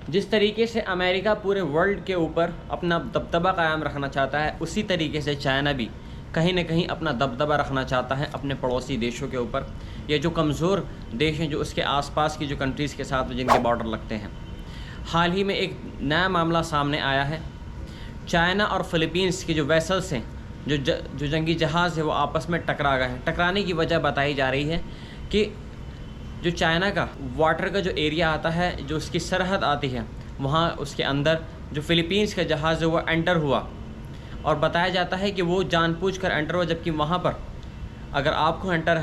जिस तरीके से अमेरिका पूरे वर्ल्ड के ऊपर अपना दबदबा कायम रखना चाहता है, उसी तरीके से चाइना भी कहीं न कहीं अपना दबदबा रखना चाहता है अपने पड़ोसी देशों के ऊपर, या जो कमज़ोर देश हैं जो उसके आसपास की जो कंट्रीज़ के साथ जिनके बॉर्डर लगते हैं। हाल ही में एक नया मामला सामने आया है। चाइना और फ़िलीपींस के जो वेसल्स हैं, जो जंगी जहाज़ है, वो आपस में टकरा गए हैं। टकराने की वजह बताई जा रही है कि जो चाइना का वाटर का जो एरिया आता है, जो उसकी सरहद आती है, वहाँ उसके अंदर जो फ़िलीपींस का जहाज़ है वो एंटर हुआ, और बताया जाता है कि वो जानबूझकर एंटर हुआ, जबकि वहाँ पर अगर आपको एंटर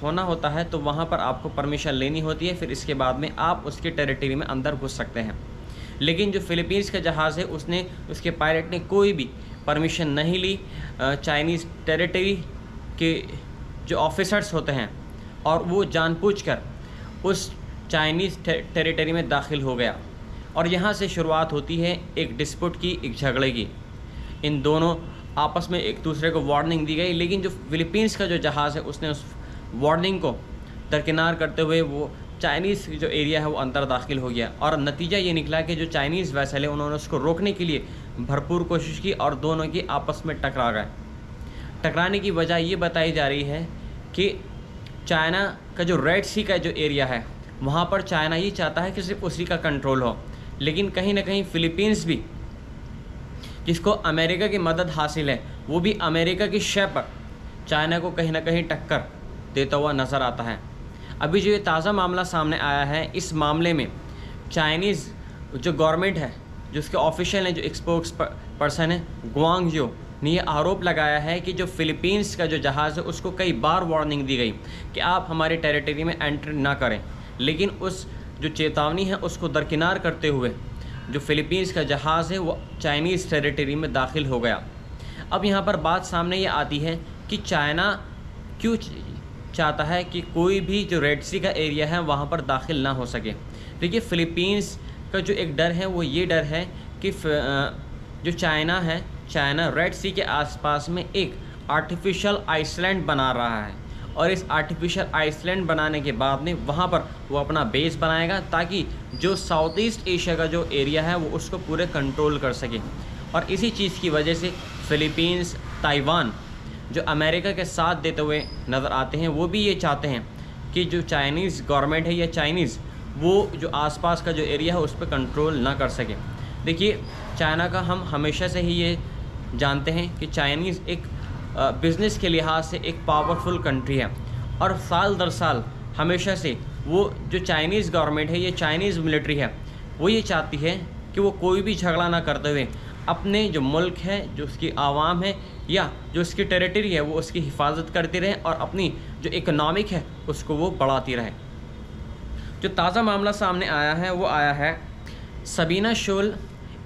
होना होता है तो वहाँ पर आपको परमिशन लेनी होती है, फिर इसके बाद में आप उसके टेरिटरी में अंदर घुस सकते हैं। लेकिन जो फ़िलीपींस का जहाज़ है उसके पायलट ने कोई भी परमिशन नहीं ली चाइनीज़ टेरिटरी के जो ऑफिसर्स होते हैं, और वो जानबूझकर उस चाइनीज़ टेरिटरी में दाखिल हो गया। और यहाँ से शुरुआत होती है एक डिस्प्यूट की, एक झगड़े की। इन दोनों आपस में एक दूसरे को वार्निंग दी गई, लेकिन जो फ़िलीपींस का जो जहाज़ है उसने उस वार्निंग को दरकिनार करते हुए वो चाइनीज़ जो एरिया है वो अंदर दाखिल हो गया। और नतीजा ये निकला कि जो चाइनीज़ वेसल है उन्होंने उसको रोकने के लिए भरपूर कोशिश की और दोनों की आपस में टकरा गए। टकराने की वजह ये बताई जा रही है कि चाइना का जो रेड सी का जो एरिया है वहाँ पर चाइना ये चाहता है कि सिर्फ उसी का कंट्रोल हो, लेकिन कहीं ना कहीं फ़िलीपींस भी, जिसको अमेरिका की मदद हासिल है, वो भी अमेरिका की शय पर चाइना को कहीं ना कहीं टक्कर देता हुआ नज़र आता है। अभी जो ये ताज़ा मामला सामने आया है, इस मामले में चाइनीज़ जो गवर्नमेंट है, जो उसके ऑफिशियल हैं, जो एक्सपोक्स पर्सन है गुआंगजो ने यह आरोप लगाया है कि जो फ़िलीपींस का जो जहाज़ है उसको कई बार वार्निंग दी गई कि आप हमारे टेरिटरी में एंटर ना करें, लेकिन उस जो चेतावनी है उसको दरकिनार करते हुए जो फ़िलीपींस का जहाज़ है वो चाइनीज़ टेरिटरी में दाखिल हो गया। अब यहाँ पर बात सामने ये आती है कि चाइना क्यों चाहता है कि कोई भी जो रेड सी का एरिया है वहाँ पर दाखिल ना हो सके। देखिए, फ़िलीपींस का जो एक डर है वो ये डर है कि जो चाइना है, चाइना रेड सी के आसपास में एक आर्टिफिशियल आइसलैंड बना रहा है, और इस आर्टिफिशियल आइसलैंड बनाने के बाद में वहाँ पर वो अपना बेस बनाएगा ताकि जो साउथ ईस्ट एशिया का जो एरिया है वो उसको पूरे कंट्रोल कर सके। और इसी चीज़ की वजह से फ़िलीपींस, ताइवान जो अमेरिका के साथ देते हुए नज़र आते हैं, वो भी ये चाहते हैं कि जो चाइनीज़ गवर्नमेंट है या चाइनीज़ वो जो आसपास का जो एरिया है उस पर कंट्रोल ना कर सके। देखिए, चाइना का हम हमेशा से ही ये जानते हैं कि चाइनीज़ एक बिज़नेस के लिहाज से एक पावरफुल कंट्री है, और साल दर साल हमेशा से वो जो चाइनीज़ गवर्नमेंट है, ये चाइनीज़ मिलिट्री है, वो ये चाहती है कि वो कोई भी झगड़ा ना करते हुए अपने जो मुल्क है, जो उसकी आवाम है या जो उसकी टेरिटरी है वो उसकी हिफाजत करती रहे और अपनी जो इकनॉमिक है उसको वो बढ़ाती रहे। जो ताज़ा मामला सामने आया है वो आया है सबीना शोल,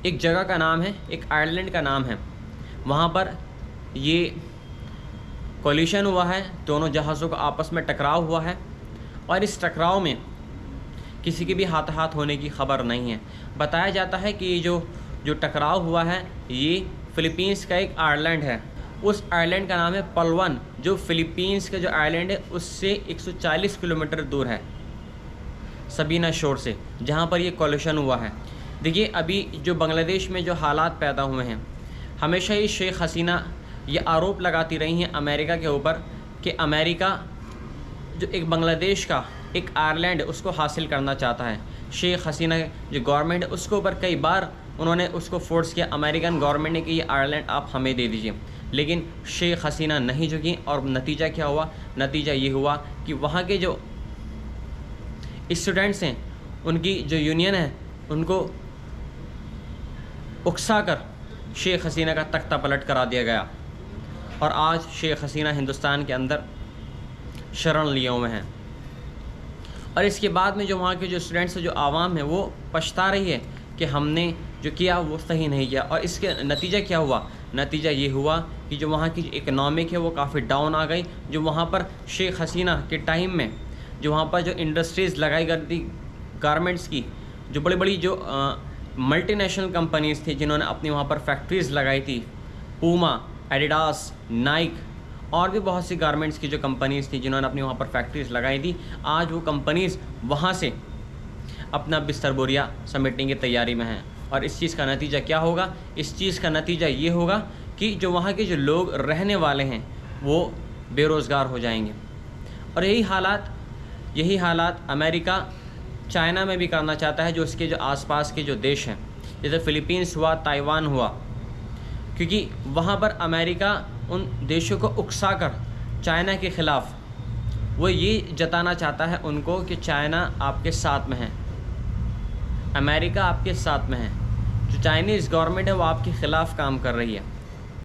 एक जगह का नाम है, एक आयरलैंड का नाम है। वहाँ पर ये कोलिशन हुआ है, दोनों जहाज़ों का आपस में टकराव हुआ है, और इस टकराव में किसी के भी हाथ होने की खबर नहीं है। बताया जाता है कि जो टकराव हुआ है ये फ़िलीपींस का एक आइलैंड है। उस आइलैंड का नाम है पलवन, जो फ़िलीपींस का जो आइलैंड है उससे 140 किलोमीटर दूर है सबीना शोर से, जहाँ पर ये कोलिशन हुआ है। देखिए, अभी जो बांग्लादेश में जो हालात पैदा हुए हैं, हमेशा ही शेख हसीना ये आरोप लगाती रही हैं अमेरिका के ऊपर कि अमेरिका जो एक बांग्लादेश का एक आयरलैंड उसको हासिल करना चाहता है। शेख हसीना जो गवर्नमेंट है उसके ऊपर कई बार उन्होंने उसको फोर्स किया, अमेरिकन गवर्नमेंट ने कि ये आयरलैंड आप हमें दे दीजिए, लेकिन शेख हसीना नहीं झुकी। और नतीजा क्या हुआ? नतीजा ये हुआ कि वहाँ के जो स्टूडेंट्स हैं, उनकी जो यूनियन है, उनको उकसा कर शेख हसीना का तख्ता पलट करा दिया गया, और आज शेख हसीना हिंदुस्तान के अंदर शरण लिए हुए हैं। और इसके बाद में जो वहाँ के जो स्टूडेंट्स, जो आवाम है, वो पछता रही है कि हमने जो किया वो सही नहीं किया। और इसके नतीजा क्या हुआ? नतीजा ये हुआ कि जो वहाँ की इकनॉमिक है वो काफ़ी डाउन आ गई। जो वहाँ पर शेख हसीना के टाइम में जो वहाँ पर जो इंडस्ट्रीज़ लगाई गई थी गारमेंट्स की, जो बड़ी बड़ी जो मल्टीनेशनल कंपनीज़ थी जिन्होंने अपनी वहाँ पर फैक्ट्रीज़ लगाई थी, पूमा, एडिडास, नाइक और भी बहुत सी गारमेंट्स की जो कंपनीज़ थी जिन्होंने अपनी वहाँ पर फैक्ट्रीज़ लगाई थी, आज वो कंपनीज़ वहाँ से अपना बिस्तर बोरिया समेटने की तैयारी में हैं। और इस चीज़ का नतीजा क्या होगा? इस चीज़ का नतीजा ये होगा कि जो वहाँ के जो लोग रहने वाले हैं वो बेरोज़गार हो जाएंगे। और यही हालात अमेरिका चाइना में भी करना चाहता है, जो उसके जो आसपास के जो देश हैं, जैसे फ़िलीपींस हुआ, ताइवान हुआ, क्योंकि वहाँ पर अमेरिका उन देशों को उकसाकर चाइना के ख़िलाफ़ वो ये जताना चाहता है उनको कि चाइना आपके साथ में है, अमेरिका आपके साथ में है। जो चाइनीज़ गवर्नमेंट है वो आपके ख़िलाफ़ काम कर रही है।